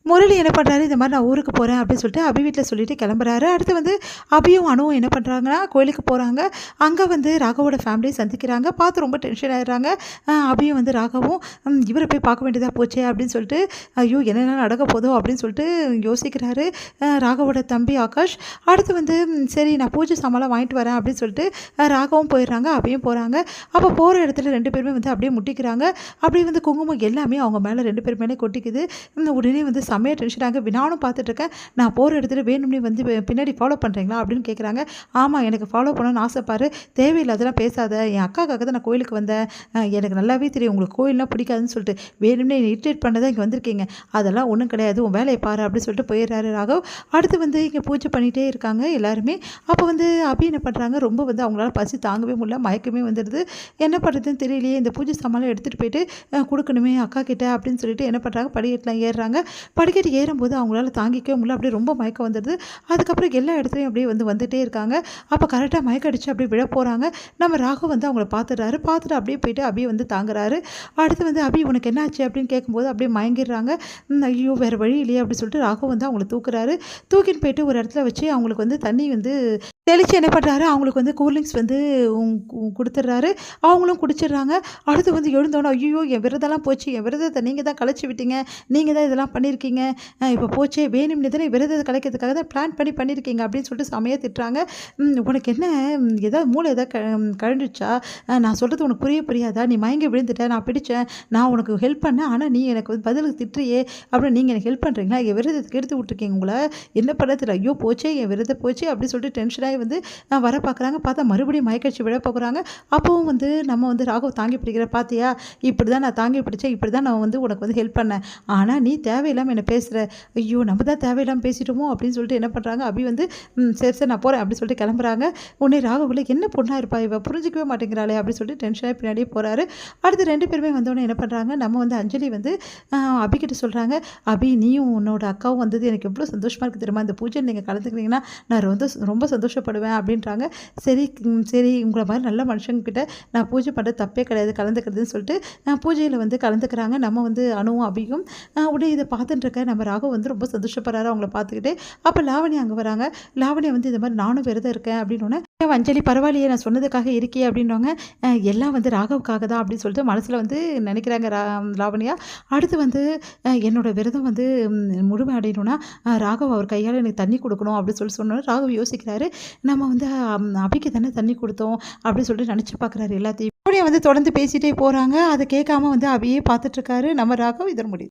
முரளி என்ன பண்ணுறாரு, இந்த மாதிரி நான் ஊருக்கு போகிறேன் அப்படின்னு சொல்லிட்டு அபி வீட்டில் சொல்லிட்டு கிளம்புறாரு. அடுத்து வந்து அபியும் அனுவும் என்ன பண்ணுறாங்கன்னா கோயிலுக்கு போகிறாங்க. அங்கே வந்து ராகவோட ஃபேமிலியை சந்திக்கிறாங்க. பார்த்து ரொம்ப டென்ஷன் ஆகிடுறாங்க. அபியும் வந்து ராகவும் இவரை போய் பார்க்க வேண்டியதாக போச்சே அப்படின்னு சொல்லிட்டு ஐயோ என்னென்ன நடக்க போதோ அப்படின்னு சொல்லிட்டு யோசிக்கிறாரு ராகவோட தம்பி ஆகாஷ். அடுத்து வந்து சரி நான் பூஜை சாமான்லாம் வாங்கிட்டு வரேன் அப்படின்னு சொல்லிட்டு ராகவும் போயிடுறாங்க, அபியும் போகிறாங்க. அப்போ போகிற இடத்துல 2 பேருமே வந்து அப்படியே முட்டிக்கிறாங்க. அப்படியே வந்து குங்குமம் எல்லாமே அவங்க மேலே 2 பேர் மேலே கொட்டிக்குது. உடனே வந்து செம்மையாக டென்ஷன் ஆக நானும் பார்த்துட்ருக்கேன், நான் போகிற இடத்துல வேணும்னே வந்து பின்னாடி ஃபாலோ பண்ணுறீங்களா அப்படின்னு கேட்குறாங்க. ஆமாம் எனக்கு ஃபாலோ பண்ணணும்னு ஆசைப்பாரு, தேவையில்லாதெல்லாம் பேசாத, என் அக்காக்காக தான் நான் கோயிலுக்கு வந்தேன், எனக்கு நல்லாவே தெரியும் உங்களுக்கு கோயிலெலாம் பிடிக்காதுன்னு சொல்லிட்டு வேணும்னே இரிட்டேட் பண்ண தான் இங்கே வந்திருக்கீங்க, அதெல்லாம் ஒன்றும் கிடையாது, உன் வேலையை பாரு அப்படின்னு சொல்லிட்டு போயிடுறாரு ராகவ். அடுத்து வந்து இங்கே பூஜை பண்ணிகிட்டே இருக்காங்க எல்லாருமே. அப்போ வந்து அபி என்ன பண்ணுறாங்க, ரொம்ப வந்து அவங்களால பசி தாங்கவே முடியல, மயக்கமே வந்துடுது. என்ன பண்ணுறதுன்னு தெரியலையே, இந்த பூஜை சாமான்லாம் எடுத்துகிட்டு போயிட்டு கொடுக்கணுமே அக்கா கிட்ட அப்படின்னு சொல்லிட்டு என்ன பண்ணுறாங்க, படிக்கட்டுலாம் ஏறுறாங்க. படிக்கட்டு ஏறும்போது அவங்களால தாங்கிக்கவே முடியல, அப்படியே ரொம்ப மயக்கம் வந்துடுது. அதுக்கப்புறம் எல்லா இடத்துலையும் அப்படியே வந்துட்டே இருக்காங்க. அப்போ கரெக்டாக மயக்கம் அடித்து அப்படியே விழ போகிறாங்க. நம்ம ராகவ் வந்து அவங்கள பார்த்துட்டு அப்படியே போயிட்டு அப்படியே வந்து தாங்குறாரு. அடுத்து வந்து அபி உனக்கு என்ன ஆச்சு அப்படின்னு கேட்கும்போது அப்படியே மயங்கிடுறாங்க. ஐயோ வேறு வழி இல்லையே அப்படின்னு சொல்லிட்டு ராகவ் வந்து அவங்கள தூக்குறாரு. தூக்கின்னு போயிட்டு ஒரு இடத்துல வச்சு அவங்களுக்கு வந்து தண்ணி வந்து தெளித்து என்ன பண்ணுறாரு, அவங்களுக்கு வந்து கூல்ட்ரிங்க்ஸ் வந்து கொடுத்துட்றாரு. அவங்களும் குடிச்சிடுறாங்க. அடுத்து வந்து எழுந்தோன்னே ஐயோ என் விரதெல்லாம் போச்சு, என் விரதத்தை நீங்கள் தான் கலைச்சி விட்டீங்க, நீங்கள் தான் இதெல்லாம் பண்ணியிருக்கீங்க, இப்போ போச்சே வேணும்னே தானே விரதத்தை கலைக்கிறதுக்காக தான் பிளான் பண்ணியிருக்கீங்க அப்படின்னு சொல்லிட்டு செமையாக திட்டுறாங்க. உனக்கு என்ன ஏதாவது மூளை ஏதாவது கழண்டுச்சா, நான் சொல்கிறது உனக்கு புரியாதா, நீ மயங்கி விழுந்துட்ட, நான் பிடிச்சேன், நான் உனக்கு ஹெல்ப் பண்ணேன், ஆனால் நீ எனக்கு வந்து பதிலுக்கு திட்டுறியே, அப்புறம் நீங்கள் எனக்கு ஹெல்ப் பண்ணுறீங்களா, என் விரதத்துக்கு எடுத்து விட்ருக்கீங்க, உங்களை என்ன பண்ணுறது, ஐயோ போச்சே என் விரதம் போச்சு அப்படின்னு சொல்லிட்டு டென்ஷனாகி வந்து வர பார்க்குறாங்க. பார்த்தா மறுபடியும் மயக்கடிச்சு விழ போகிறாங்க. அப்போவும் வந்து நம்ம வந்து ராகவ் தாங்கி பிடிக்கிற, பார்த்தியா இப்படி தான் நான் தாங்கி பிடிச்சேன், இப்படி தான் நான் வந்து உனக்கு வந்து ஹெல்ப் பண்ணேன், ஆனால் நீ தேவையில்லாமல் என்னை பேசுகிற, ஐயோ நம்ம தான் தேவையில்லாமல் பேசிட்டோமோ அப்படின்னு சொல்லிட்டு என்ன பண்ணுறாங்க, அபி வந்து சரி நான் போகிறேன் அப்படின்னு சொல்லிட்டு கிளம்புறாங்க. உடனே ராகவில் என்ன பொண்ணாக இருப்பா இவ, புரிஞ்சிக்கவே மாட்டேங்கிறாளே அப்படின்னு சொல்லிட்டு டென்ஷனாக பின்னாடியே போகிறாரு. அடுத்து 2 பேருமே வந்தோடனே என்ன பண்ணுறாங்க, நம்ம வந்து அஞ்சலி வந்து அபிகிட்ட சொல்கிறாங்க, அபி நீயும் உன்னோட அக்காவும் வந்தது எனக்கு எவ்வளோ சந்தோஷமாக இருக்குது தெரியுமா, இந்த பூஜை நீங்கள் கலந்துக்கிறீங்கன்னா நான் ரொம்ப சந்தோஷப்படுவேன் அப்படின்றாங்க. சரி உங்களை மாதிரி நல்ல மனுஷங்கிட்ட நான் பூஜை பண்ணுறது தப்பே கிடையாது, கலந்துக்கிறதுன்னு சொல்லிட்டு பூஜையில் வந்து கலந்துக்கிறாங்க. நம்ம வந்து அனுவும் அபியும் உடனே இதை பார்த்துட்டுருக்க நம்ம ராகவ் வந்து ரொம்ப சந்தோஷப்படுறாரு அவங்கள பார்த்துக்கிட்டே. அப்போ லாவணி அங்கே வராங்க. லாவணி வந்து இந்த மாதிரி நானும் விரதம் இருக்கேன் அப்படின்னு, அஞ்சலி பரவாயில்லையே நான் சொன்னதுக்காக இருக்கே அப்படின்வாங்க. எல்லாம் வந்து ராகவுக்காக தான் அப்படின்னு சொல்லிட்டு மனசில் வந்து நினைக்கிறாங்க லாவணியா. அடுத்து வந்து என்னோடய விரதம் வந்து முழுமை அடையணும்னா ராகவ் அவர் கையால் எனக்கு தண்ணி கொடுக்கணும் அப்படின்னு சொன்னோம். ராகவ் யோசிக்கிறாரு, நம்ம வந்து அபிக்கு தானே தண்ணி கொடுத்தோம் அப்படின்னு சொல்லிட்டு நினச்சி பார்க்குறாரு எல்லாத்தையும். அப்படியே வந்து தொடர்ந்து பேசிகிட்டே போகிறாங்க. அதை கேட்காம வந்து அபியே பார்த்துட்ருக்காரு நம்ம ராகவ். இதன் முடியும்.